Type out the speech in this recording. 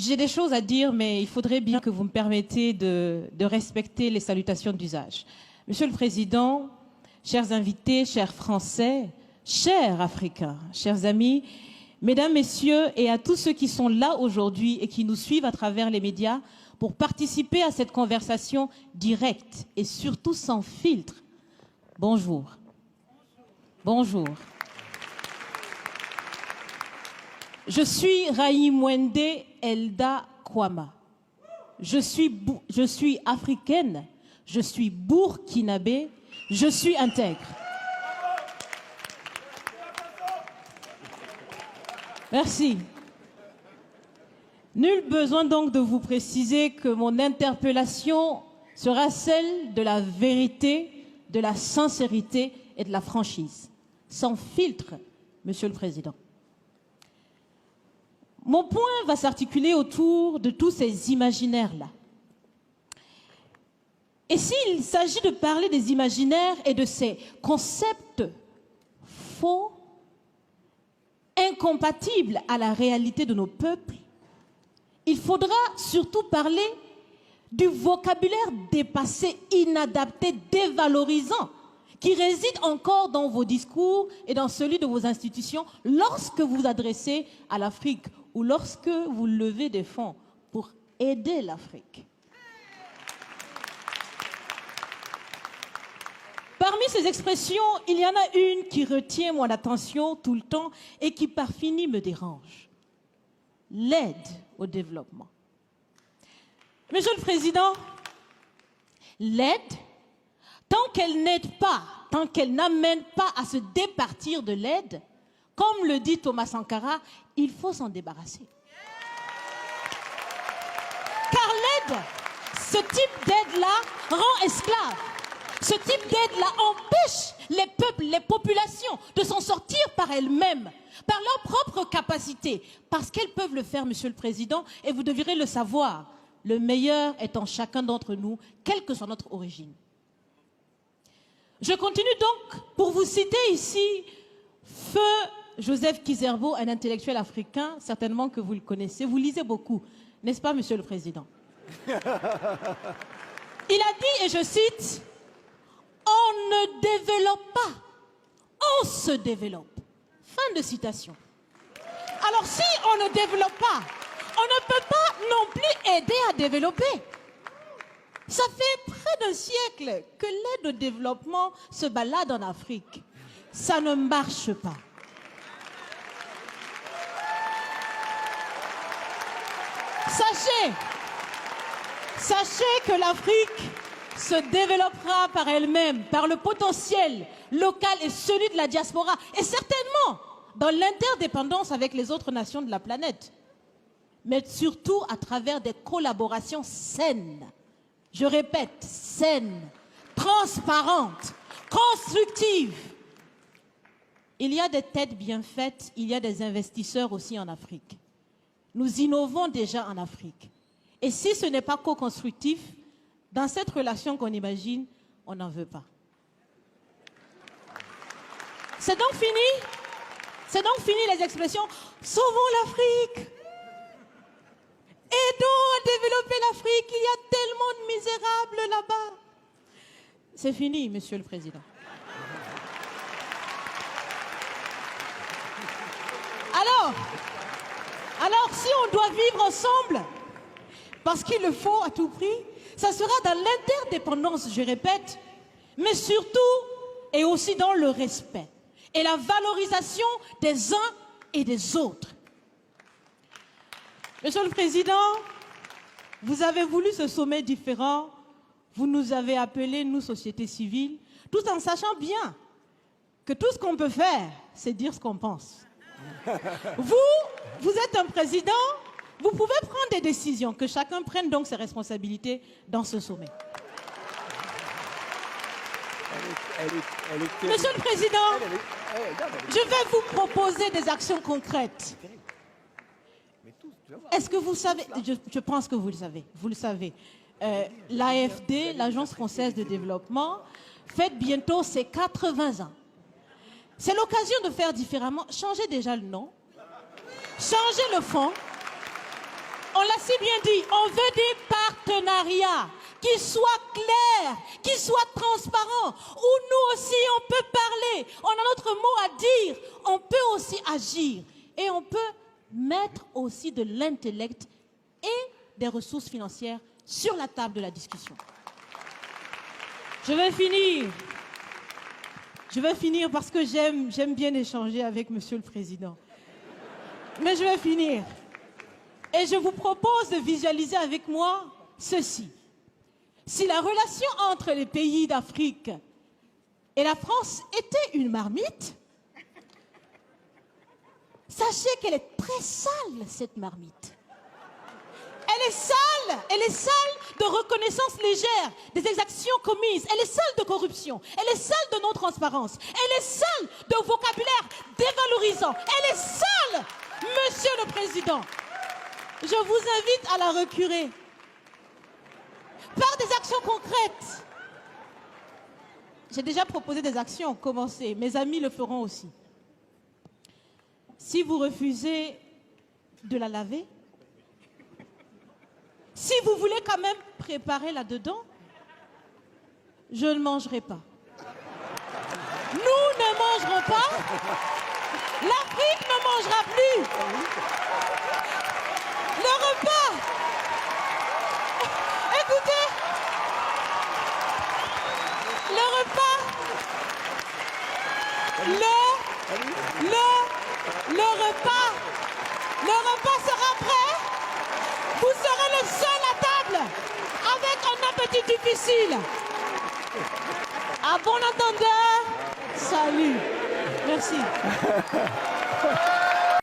J'ai des choses à dire, mais il faudrait bien que vous me permettiez de respecter les salutations d'usage. Monsieur le Président, chers invités, chers Français, chers Africains, chers amis, Mesdames, Messieurs, et à tous ceux qui sont là aujourd'hui et qui nous suivent à travers les médias pour participer à cette conversation directe et surtout sans filtre. Bonjour. Bonjour. Je suis Raïmwende Elda Kwama. Je suis africaine, je suis burkinabé, je suis intègre. Merci. Nul besoin donc de vous préciser que mon interpellation sera celle de la vérité, de la sincérité et de la franchise. Sans filtre, Monsieur le Président. Mon point va s'articuler autour de tous ces imaginaires-là. Et s'il s'agit de parler des imaginaires et de ces concepts faux, incompatibles à la réalité de nos peuples, il faudra surtout parler du vocabulaire dépassé, inadapté, dévalorisant, qui réside encore dans vos discours et dans celui de vos institutions lorsque vous vous adressez à l'Afrique ou lorsque vous levez des fonds pour aider l'Afrique. Parmi ces expressions, il y en a une qui retient mon attention tout le temps et qui par fini me dérange. L'aide au développement. Monsieur le Président, l'aide, tant qu'elle n'aide pas, tant qu'elle n'amène pas à se départir de l'aide, comme le dit Thomas Sankara, il faut s'en débarrasser. Car l'aide, ce type d'aide-là rend esclave. Ce type d'aide-là empêche les peuples, les populations de s'en sortir par elles-mêmes, par leur propre capacité, parce qu'elles peuvent le faire, Monsieur le Président, et vous devrez le savoir, le meilleur est en chacun d'entre nous, quelle que soit notre origine. Je continue donc pour vous citer ici Feu Joseph Kizerbo, un intellectuel africain, certainement que vous le connaissez. Vous lisez beaucoup, n'est-ce pas, Monsieur le Président? Il a dit, et je cite, « On ne développe pas, on se développe. » Fin de citation. Alors si on ne développe pas, on ne peut pas non plus aider à développer. Ça fait près d'un siècle que l'aide au développement se balade en Afrique. Ça ne marche pas. Sachez que l'Afrique se développera par elle-même, par le potentiel local et celui de la diaspora, et certainement dans l'interdépendance avec les autres nations de la planète, mais surtout à travers des collaborations saines. Je répète, saines, transparentes, constructives. Il y a des têtes bien faites, il y a des investisseurs aussi en Afrique. Nous innovons déjà en Afrique. Et si ce n'est pas co-constructif, dans cette relation qu'on imagine, on n'en veut pas. C'est donc fini? C'est donc fini les expressions « Sauvons l'Afrique ». Aidons à développer l'Afrique, il y a tellement de misérables là-bas. C'est fini, Monsieur le Président. Alors, si on doit vivre ensemble, parce qu'il le faut à tout prix, ça sera dans l'interdépendance, je répète, mais surtout et aussi dans le respect et la valorisation des uns et des autres. Monsieur le Président, vous avez voulu ce sommet différent, vous nous avez appelés, nous, société civile, tout en sachant bien que tout ce qu'on peut faire, c'est dire ce qu'on pense. Vous êtes un président, vous pouvez prendre des décisions, que chacun prenne donc ses responsabilités dans ce sommet. Monsieur le Président, je vais vous proposer des actions concrètes. Est-ce que vous savez, je pense que vous le savez, l'AFD, l'Agence française de développement, fête bientôt ses 80 ans. C'est l'occasion de faire différemment. Changez déjà le nom, changez le fond. On l'a aussi bien dit, on veut des partenariats qui soient clairs, qui soient transparents, où nous aussi on peut parler, on a notre mot à dire, on peut aussi agir et on peut mettre aussi de l'intellect et des ressources financières sur la table de la discussion. Je vais finir parce que j'aime bien échanger avec Monsieur le Président. Mais je vais finir. Et je vous propose de visualiser avec moi ceci. Si la relation entre les pays d'Afrique et la France était une marmite, sachez qu'elle est très sale, cette marmite. Elle est sale de reconnaissance légère des exactions commises. Elle est sale de corruption. Elle est sale de non-transparence. Elle est sale de vocabulaire dévalorisant. Elle est sale, Monsieur le Président. Je vous invite à la recurer par des actions concrètes. J'ai déjà proposé des actions, commencez. Mes amis le feront aussi. Si vous refusez de la laver, si vous voulez quand même préparer là-dedans, je ne mangerai pas. Nous ne mangerons pas. L'Afrique ne mangera plus. Le repas. Écoutez. Le repas. Le repas sera prêt. Vous serez le seul à table avec un appétit difficile. À bon entendeur, salut. Merci.